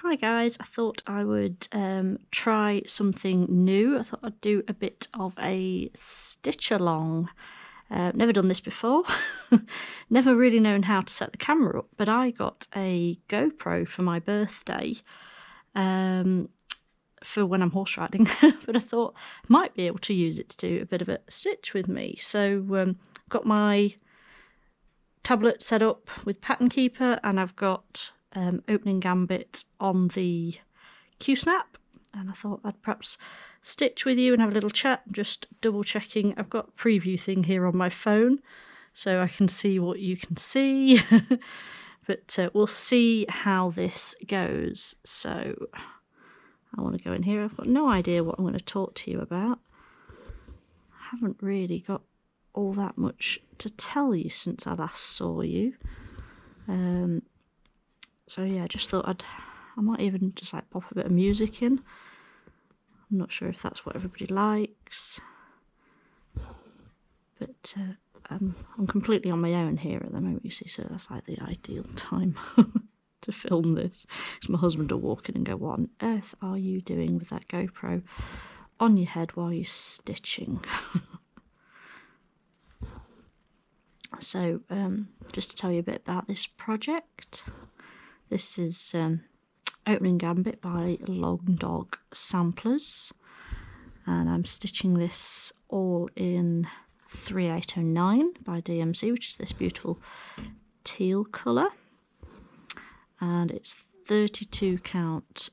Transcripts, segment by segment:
Hi guys, I thought I would try something new. I thought I'd do a bit of a stitch along. Never done this before, never really known how to set the camera up, but I got a GoPro for my birthday for when I'm horse riding, but I thought I might be able to use it to do a bit of a stitch with me. So got my tablet set up with Pattern Keeper, and I've got Opening Gambit on the Q-Snap, and I thought I'd perhaps stitch with you and have a little chat. Just double checking. I've got a preview thing here on my phone so I can see what you can see. But we'll see how this goes. So I want to go in here. I've got no idea what I'm going to talk to you about. I haven't really got all that much to tell you since I last saw you. So yeah, I just thought I might even just like pop a bit of music in. I'm not sure if that's what everybody likes, but I'm completely on my own here at the moment, you see, so that's like the ideal time to film this. Because my husband will walk in and go, "What on earth are you doing with that GoPro on your head while you're stitching?" So just to tell you a bit about this project. This is Opening Gambit by Long Dog Samplers, and I'm stitching this all in 3809 by DMC, which is this beautiful teal colour, and it's 32 count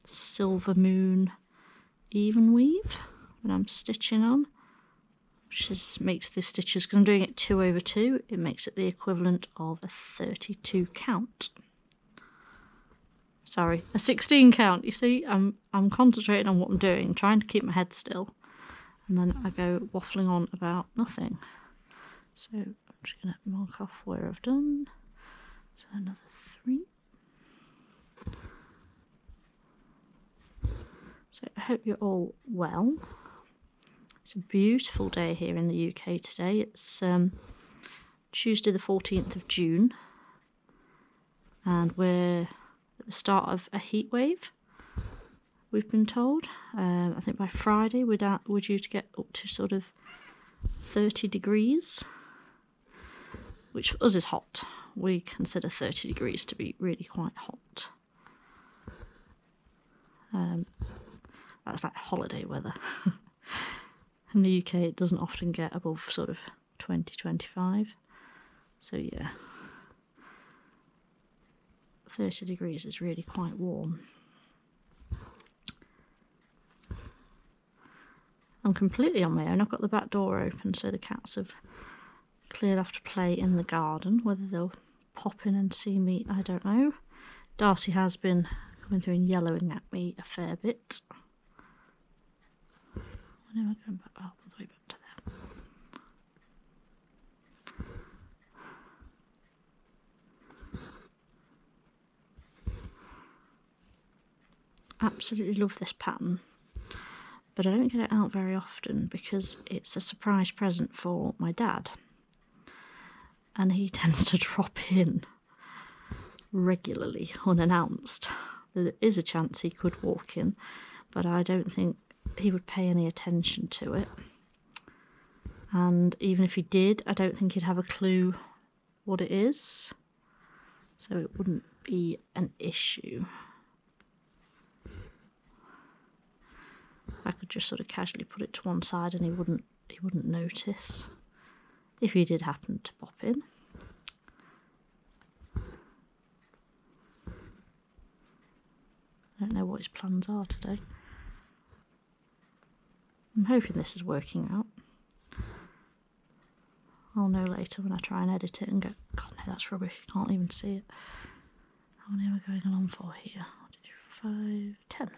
Silver Moon even weave that I'm stitching on, which makes the stitches, because I'm doing it 2/2, it makes it the equivalent of a 32 count. Sorry, a 16 count. You see, I'm concentrating on what I'm doing, trying to keep my head still, and then I go waffling on about nothing. So I'm just going to mark off where I've done. So another 3. So I hope you're all well. It's a beautiful day here in the UK today. It's Tuesday the 14th of June, and we're at the start of a heat wave, we've been told. I think by Friday we're due to get up to sort of 30 degrees, which for us is hot. We consider 30 degrees to be really quite hot. That's like holiday weather. In the UK it doesn't often get above sort of 20-25, so yeah, 30 degrees is really quite warm. I'm completely on my own. I've got the back door open, so the cats have cleared off to play in the garden. Whether they'll pop in and see me, I don't know. Darcy has been coming through and yellowing at me a fair bit. When am I going back? Oh, all the way back to there. Absolutely love this pattern, but I don't get it out very often because it's a surprise present for my dad, and he tends to drop in regularly unannounced. There is a chance he could walk in, but I don't think he would pay any attention to it, and even if he did, I don't think he'd have a clue what it is, so it wouldn't be an issue. I could just sort of casually put it to one side and he wouldn't notice if he did happen to pop in. I don't know what his plans are today. I'm hoping this is working out. I'll know later when I try and edit it and go, God no, that's rubbish, you can't even see it. How many am I going along for here? 1, 2, 3, 4, 5, 10.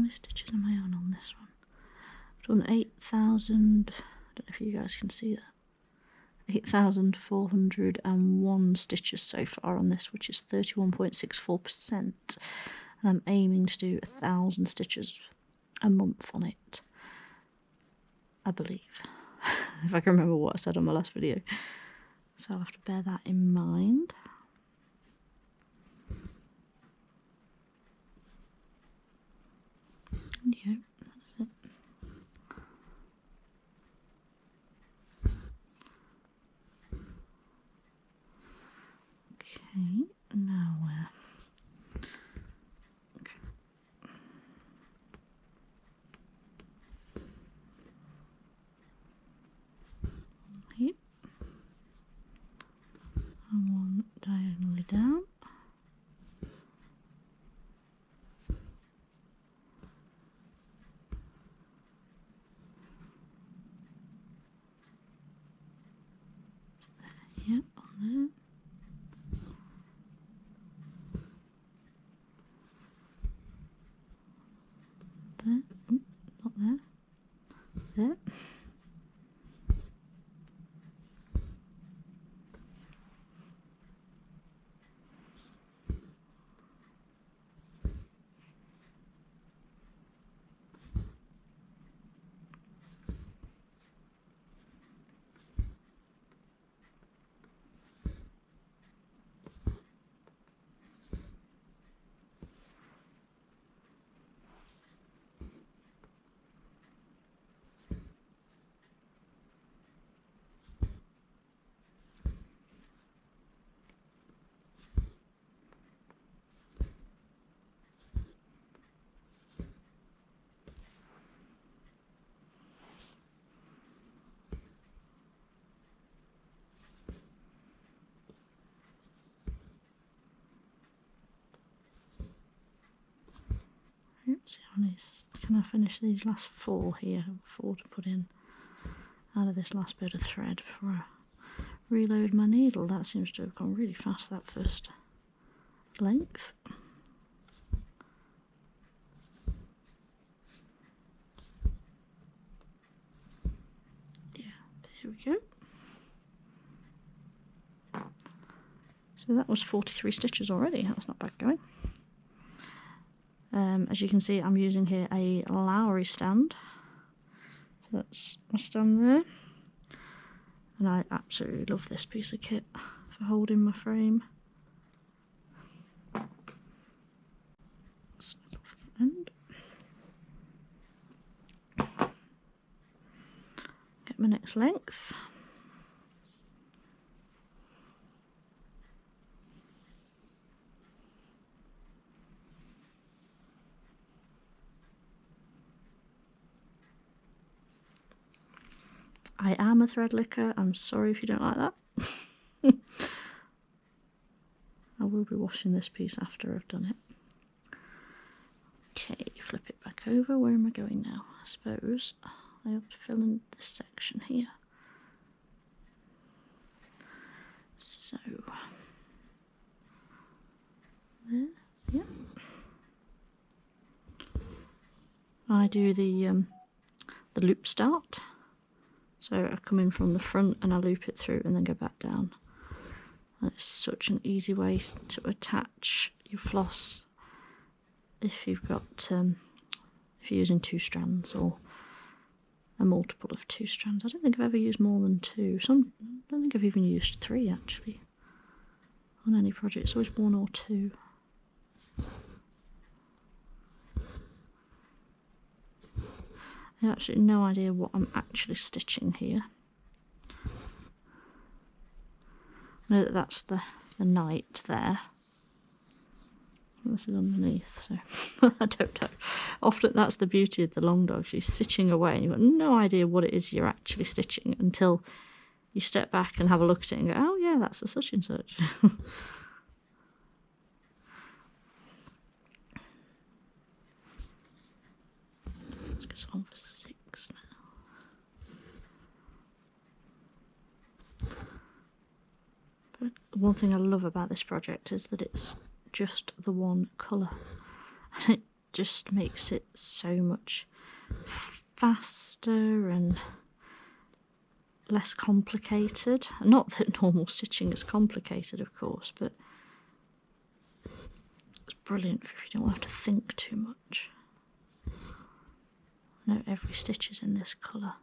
many stitches am I on this one? I've done 8,000, I don't know if you guys can see that, 8,401 stitches so far on this, which is 31.64%, and I'm aiming to do 1,000 stitches a month on it, I believe, if I can remember what I said on my last video, so I'll have to bear that in mind. There you go, that's it. Okay, now where? Okay. Here. And one diagonally down. Yeah, on there. There. Ooh, not there. There. Let's see how many, can I finish these last 4 here? 4 to put in out of this last bit of thread before I reload my needle. That seems to have gone really fast, that first length. Yeah, there we go. So that was 43 stitches already, that's not bad going. As you can see, I'm using here a Lowry stand. So that's my stand there. And I absolutely love this piece of kit for holding my frame. Snip off the end. Get my next length. I am a thread licker, I'm sorry if you don't like that. I will be washing this piece after I've done it. Okay, flip it back over. Where am I going now? I suppose I have to fill in this section here. So, there, yeah. I do the loop start. So I come in from the front and I loop it through and then go back down. And it's such an easy way to attach your floss if you've got if you're using 2 strands or a multiple of 2 strands. I don't think I've ever used more than 2. I don't think I've even used 3 actually on any project. It's always 1 or 2. I have absolutely no idea what I'm actually stitching here. I know that that's the knight there. This is underneath, so I don't know. Often that's the beauty of the long dog. She's stitching away and you've got no idea what it is you're actually stitching until you step back and have a look at it and go, oh yeah, that's a such and such. Let's go on for 6 now. But one thing I love about this project is that it's just the one colour. And it just makes it so much faster and less complicated. Not that normal stitching is complicated, of course, but it's brilliant if you don't have to think too much. No, every stitch is in this colour.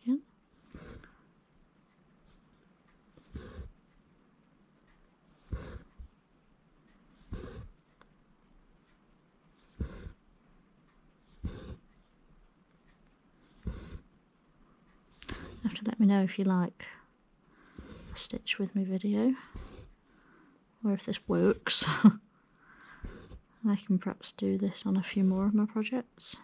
Again. You have to let me know if you like a stitch with me video, or if this works. I can perhaps do this on a few more of my projects.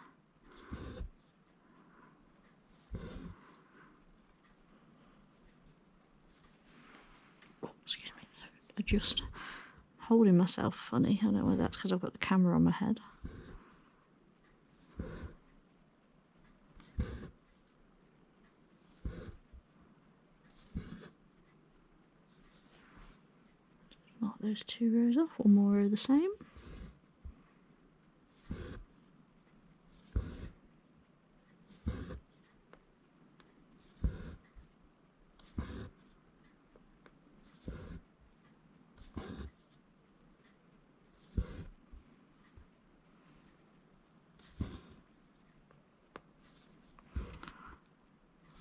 Oh, excuse me, I'm just holding myself funny. I don't know whether that's because I've got the camera on my head. Mark those 2 rows off, one more row the same.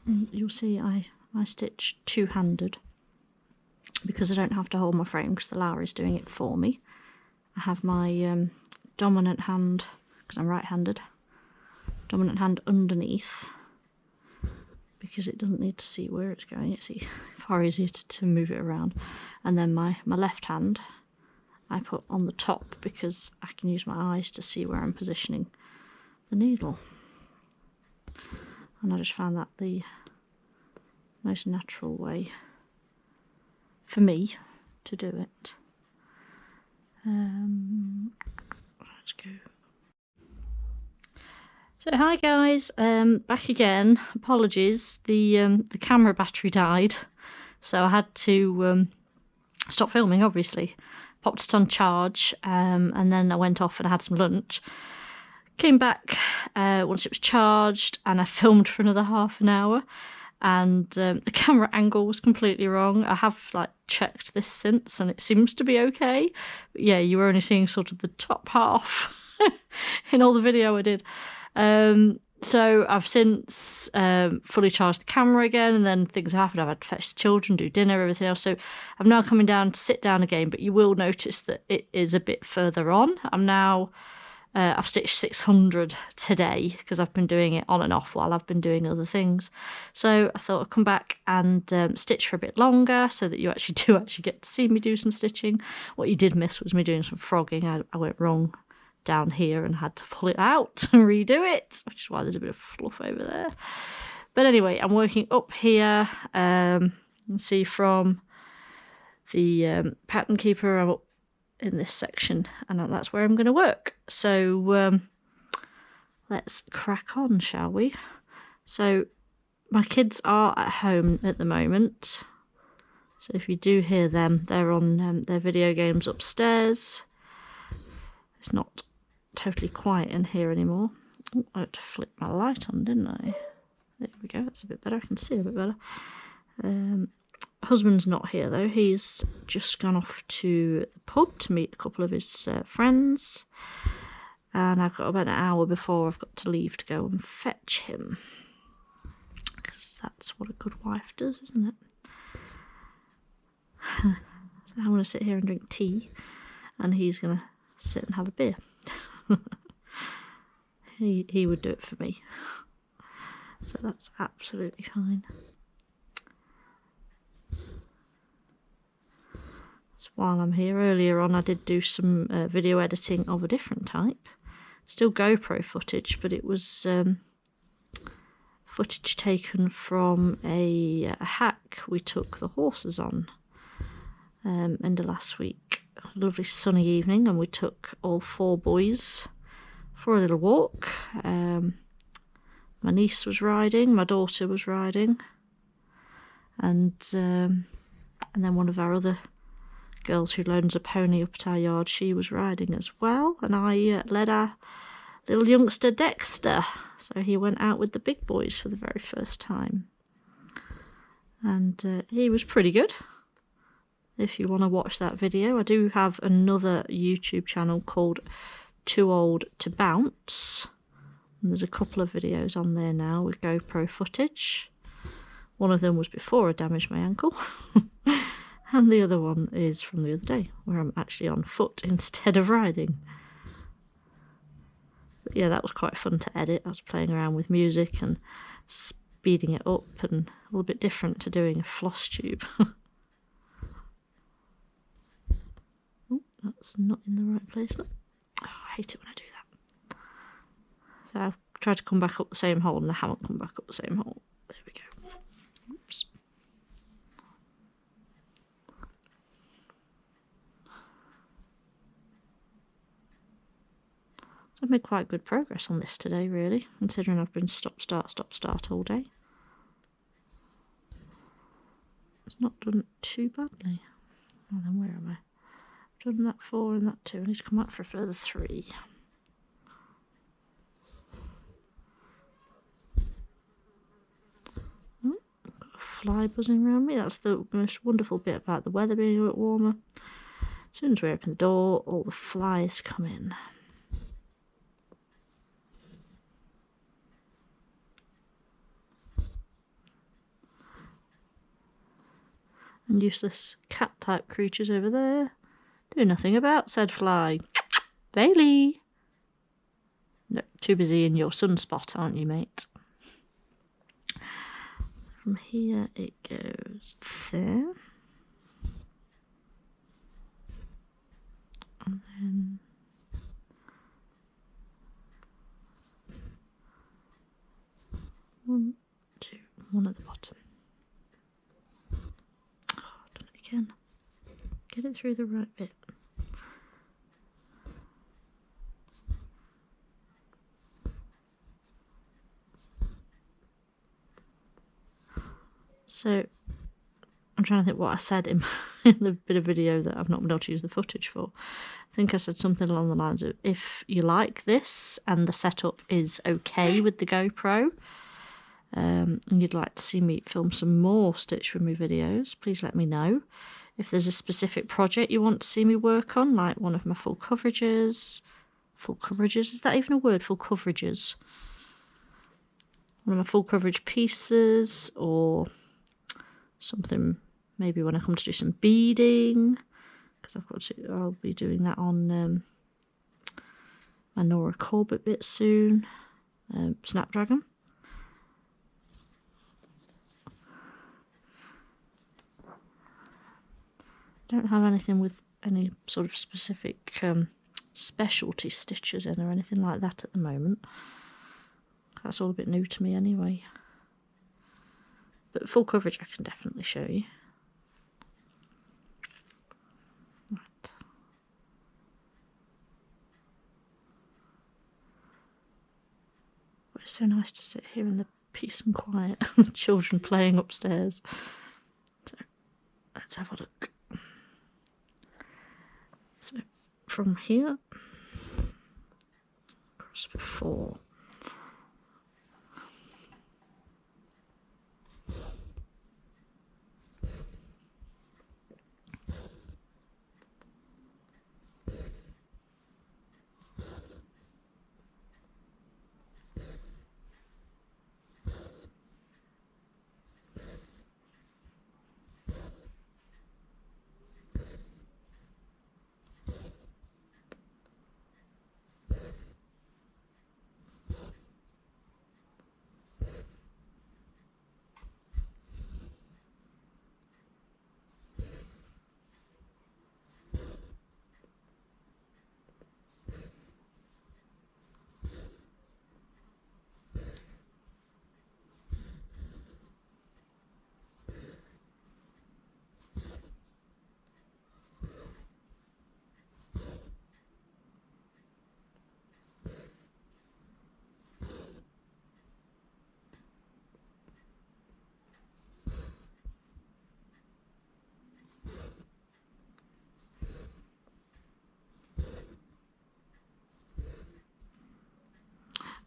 And you'll see I stitch two-handed because I don't have to hold my frame because the Lowry's doing it for me. I have my dominant hand, because I'm right-handed, dominant hand underneath because it doesn't need to see where it's going. It's far easier to move it around. And then my left hand I put on the top because I can use my eyes to see where I'm positioning the needle. And I just found that the most natural way for me to do it. Let's go. So hi guys, back again. Apologies, the camera battery died, so I had to stop filming. Obviously, popped it on charge, and then I went off and I had some lunch. Came back once it was charged, and I filmed for another half an hour. And the camera angle was completely wrong. I have like checked this since, and it seems to be okay. But yeah, you were only seeing sort of the top half in all the video I did. So I've since fully charged the camera again, and then things have happened. I've had to fetch the children, do dinner, everything else. So I'm now coming down to sit down again, but you will notice that it is a bit further on. I'm now, I've stitched 600 today because I've been doing it on and off while I've been doing other things. So I thought I'd come back and stitch for a bit longer so that you actually get to see me do some stitching. What you did miss was me doing some frogging. I went wrong down here and had to pull it out and redo it, which is why there's a bit of fluff over there. But anyway, I'm working up here. You can see from the pattern keeper, I'm up in this section, and that's where I'm going to work. So let's crack on, shall we? So my kids are at home at the moment, so if you do hear them, they're on their video games upstairs. It's not totally quiet in here anymore. Oh, I had to flip my light on, didn't I? There we go, that's a bit better. I can see a bit better. Husband's not here though. He's just gone off to the pub to meet a couple of his friends, and I've got about an hour before I've got to leave to go and fetch him, because that's what a good wife does, isn't it? So I'm going to sit here and drink tea, and he's going to sit and have a beer. He would do it for me, so that's absolutely fine. So while I'm here, earlier on I did do some video editing of a different type, still GoPro footage, but it was footage taken from a hack we took the horses on end of last week. A lovely sunny evening, and we took all 4 boys for a little walk. My niece was riding, my daughter was riding, and then one of our other girls who loans a pony up at our yard, she was riding as well, and I led our little youngster Dexter, so he went out with the big boys for the very first time, and he was pretty good. If you want to watch that video, I do have another YouTube channel called Too Old to Bounce, and there's a couple of videos on there now with GoPro footage. One of them was before I damaged my ankle, and the other one is from the other day, where I'm actually on foot instead of riding. But yeah, that was quite fun to edit. I was playing around with music and speeding it up, and a little bit different to doing a FlossTube. Oh, that's not in the right place. No. Oh, I hate it when I do that. So I've tried to come back up the same hole, and I haven't come back up the same hole. There we go. Oops. So I've made quite good progress on this today, really, considering I've been stop, start all day. It's not done too badly. Well, then where am I? I've done that 4 and that 2. I need to come back for a further 3. I've got a fly buzzing around me. That's the most wonderful bit about the weather being a bit warmer. As soon as we open the door, all the flies come in. And useless cat-type creatures over there do nothing about said fly. Bailey! No, too busy in your sunspot, aren't you, mate? From here it goes there. And then one, two, one at the bottom. Again, get it through the right bit. So I'm trying to think what I said in the bit of video that I've not been able to use the footage for. I think I said something along the lines of, if you like this and the setup is okay with the GoPro, and you'd like to see me film some more Stitch With Me videos, please let me know. If there's a specific project you want to see me work on, like one of my full coverages, is that even a word, full coverages? One of my full coverage pieces, or something maybe when I come to do some beading, because I'll be doing that on my Nora Corbett bit soon, Snapdragon. Don't have anything with any sort of specific specialty stitches in or anything like that at the moment. That's all a bit new to me anyway. But full coverage I can definitely show you. Right. But it's so nice to sit here in the peace and quiet and the children playing upstairs. So let's have a look. So from here, across for 4.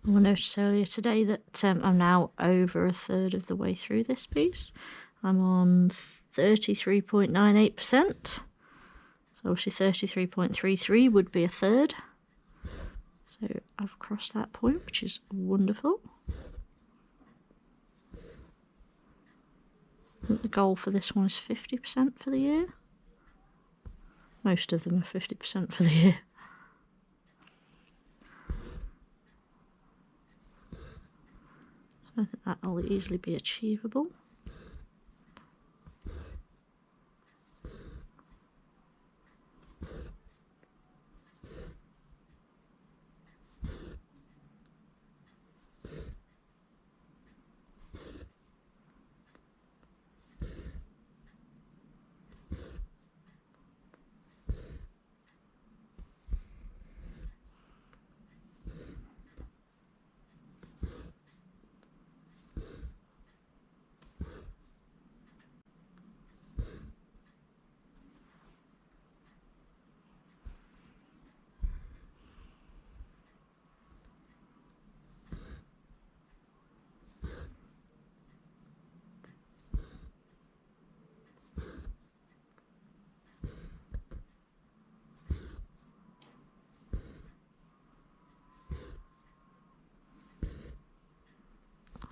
I noticed earlier today that I'm now over a third of the way through this piece. I'm on 33.98%. So obviously 33.33 would be a third. So I've crossed that point, which is wonderful. I think the goal for this one is 50% for the year. Most of them are 50% for the year. I think that will easily be achievable.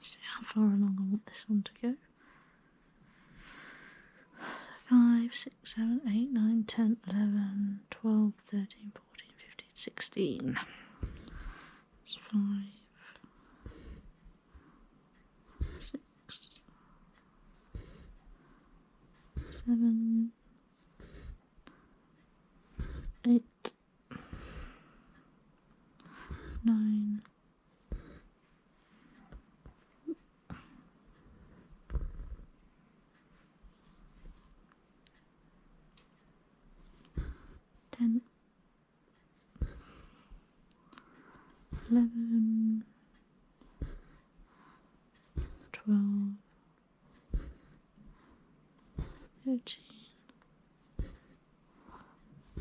See how far along I want this one to go. 5, 6, 7, 8, 9, 10, 11, 12, 13, 14, 15, 16. That's 5, 6, 7, 8, 9, 10, 11, 12, 13,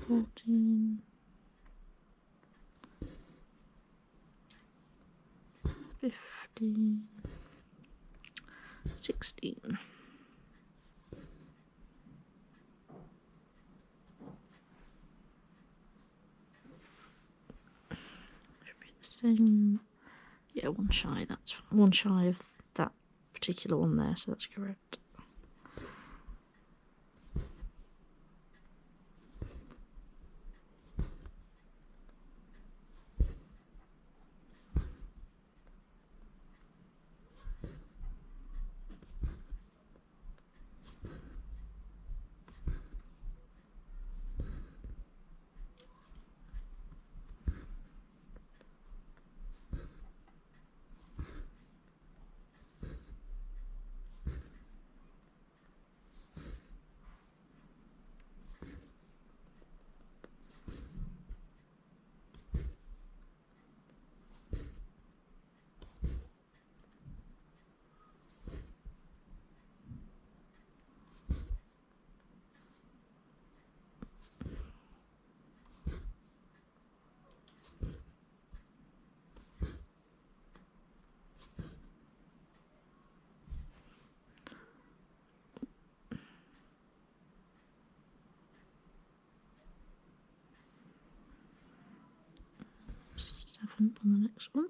14, 15, 16. Should be the same. Yeah, one shy, that's fine. One shy of that particular one there, so that's correct. On the next one.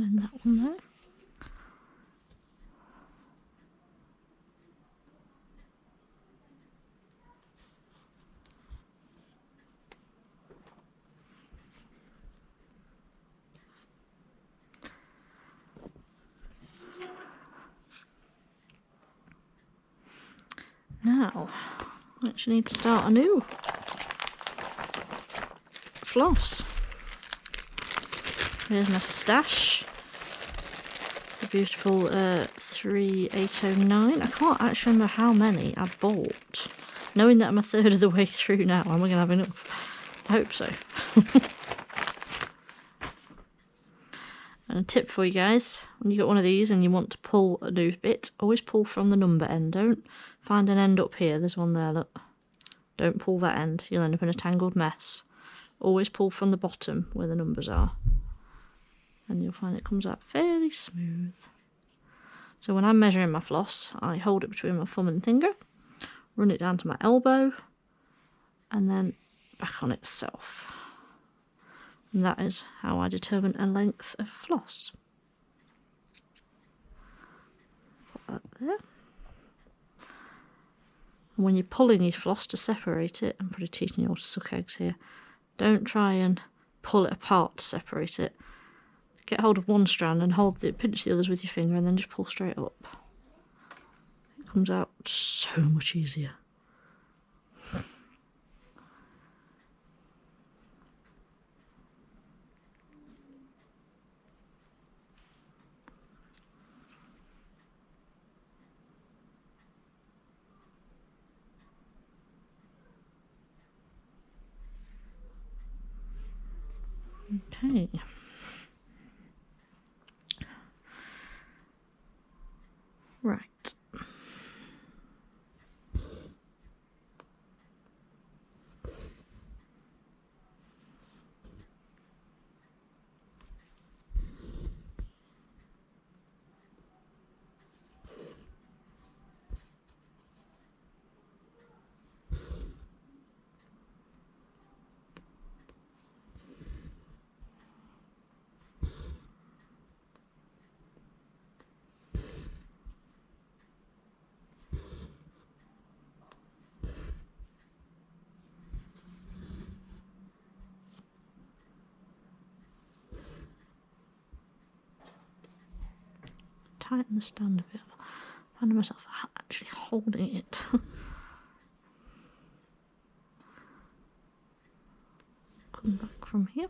And then that one there. Now, I actually need to start a new floss. Here's my stash. The beautiful 3809. I can't actually remember how many I bought. Knowing that I'm a third of the way through now, am I going to have enough? I hope so. And a tip for you guys, when you got one of these and you want to pull a new bit, always pull from the number end. Don't find an end up here. There's one there, look. Don't pull that end. You'll end up in a tangled mess. Always pull from the bottom where the numbers are. And you'll find it comes out fairly smooth. So when I'm measuring my floss, I hold it between my thumb and finger, run it down to my elbow, and then back on itself. And that is how I determine a length of floss. Put that there. And when you're pulling your floss to separate it, I'm pretty teaching you all to suck eggs here, don't try and pull it apart to separate it. Get hold of one strand and pinch the others with your finger and then just pull straight up. It comes out so much easier. Okay. Right. Tighten the stand a bit. I find myself actually holding it. Come back from here.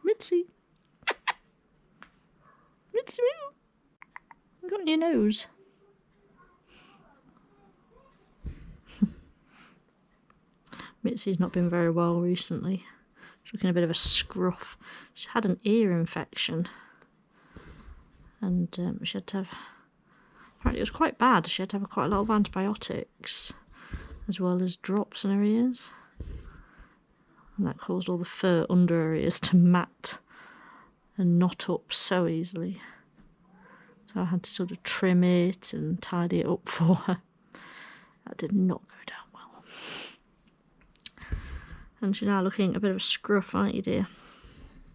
Mitzi. Mitzi, what got in your nose? Mitzi's not been very well recently. She's looking a bit of a scruff. She's had an ear infection. and she had to have, apparently it was quite bad, she had to have quite a lot of antibiotics as well as drops in her ears, and that caused all the fur under her ears to mat and knot up so easily. So I had to sort of trim it and tidy it up for her. That did not go down well. And she's now looking a bit of a scruff, aren't you, dear?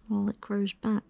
While it grows back.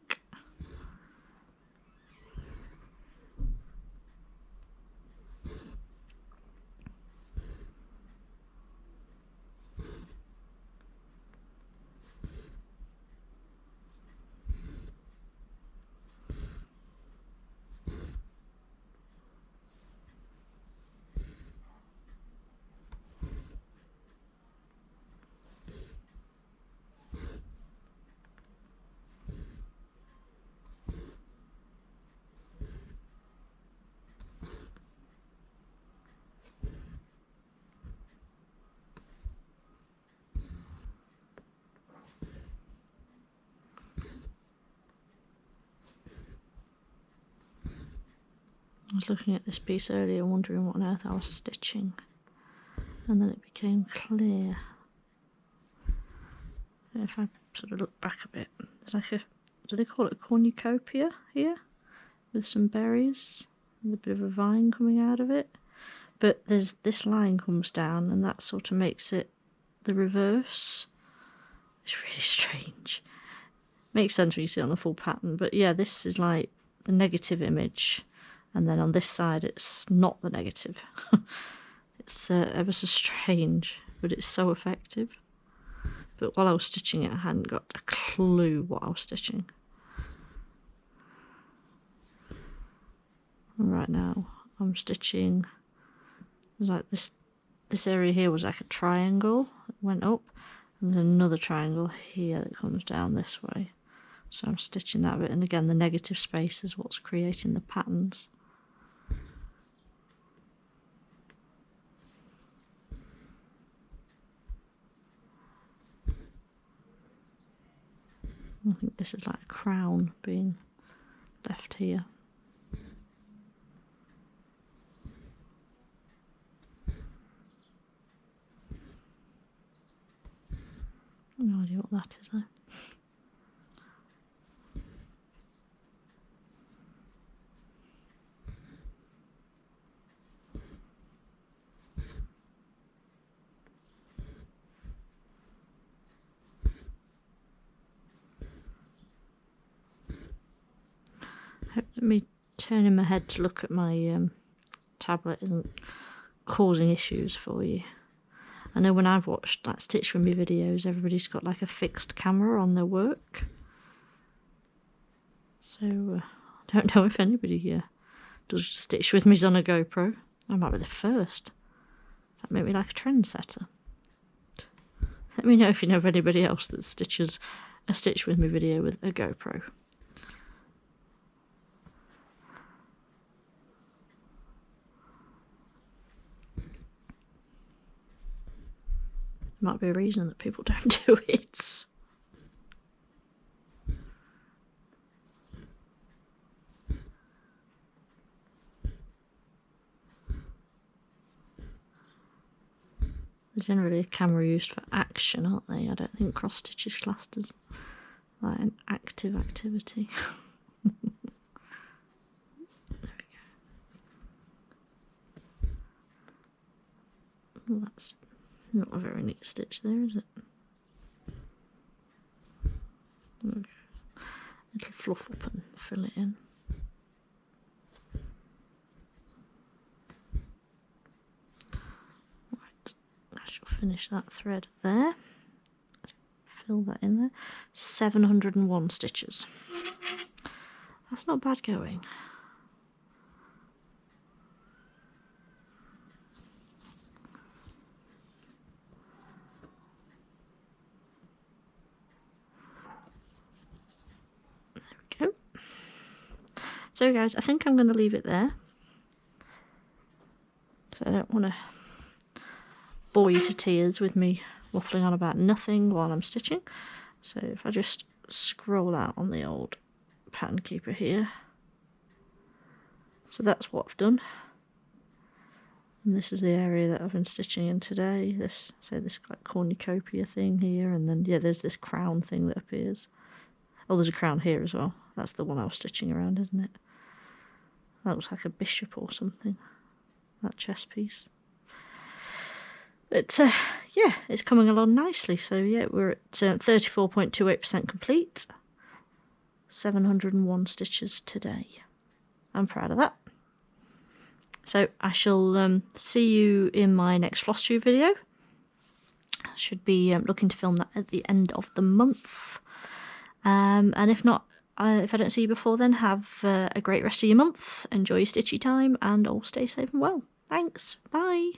I was looking at this piece earlier wondering what on earth I was stitching, and then it became clear. So if I sort of look back a bit, there's like a, do they call it a cornucopia here? With some berries and a bit of a vine coming out of it. But there's this line comes down and that sort of makes it the reverse. It's really strange. Makes sense when you see it on the full pattern, but yeah, this is like the negative image. And then on this side, it's not the negative. It's ever so strange, but it's so effective. But while I was stitching it, I hadn't got a clue what I was stitching. And right now, I'm stitching, like this area here was like a triangle. It went up, and there's another triangle here that comes down this way. So I'm stitching that bit, and again, the negative space is what's creating the patterns. I think this is like a crown being left here. No idea what that is though. Me turning my head to look at my tablet isn't causing issues for you. I know when I've watched like Stitch With Me videos, everybody's got like a fixed camera on their work. So I don't know if anybody does Stitch With Me's on a GoPro. I might be the first. That make me like a trendsetter. Let me know if you know of anybody else that stitches a Stitch With Me video with a GoPro. Might be a reason that people don't do it. They're generally a camera used for action, aren't they? I don't think cross stitch is classed as like an active activity. There we go. Well, that's not a very neat stitch there, is it? Okay. Little fluff up and fill it in. Right, I shall finish that thread there. Fill that in there. 701 stitches. That's not bad going. So guys, I think I'm going to leave it there. So I don't want to bore you to tears with me waffling on about nothing while I'm stitching. So if I just scroll out on the old pattern keeper here. So that's what I've done. And this is the area that I've been stitching in today. This like cornucopia thing here, and then yeah, there's this crown thing that appears. Oh, there's a crown here as well. That's the one I was stitching around, isn't it? That looks like a bishop or something. That chess piece. But yeah, it's coming along nicely. So yeah, we're at 34.28% complete. 701 stitches today. I'm proud of that. So I shall see you in my next FlossTube video. I should be looking to film that at the end of the month. And if not, if I don't see you before then, have a great rest of your month. Enjoy your stitchy time and all stay safe and well. Thanks. Bye.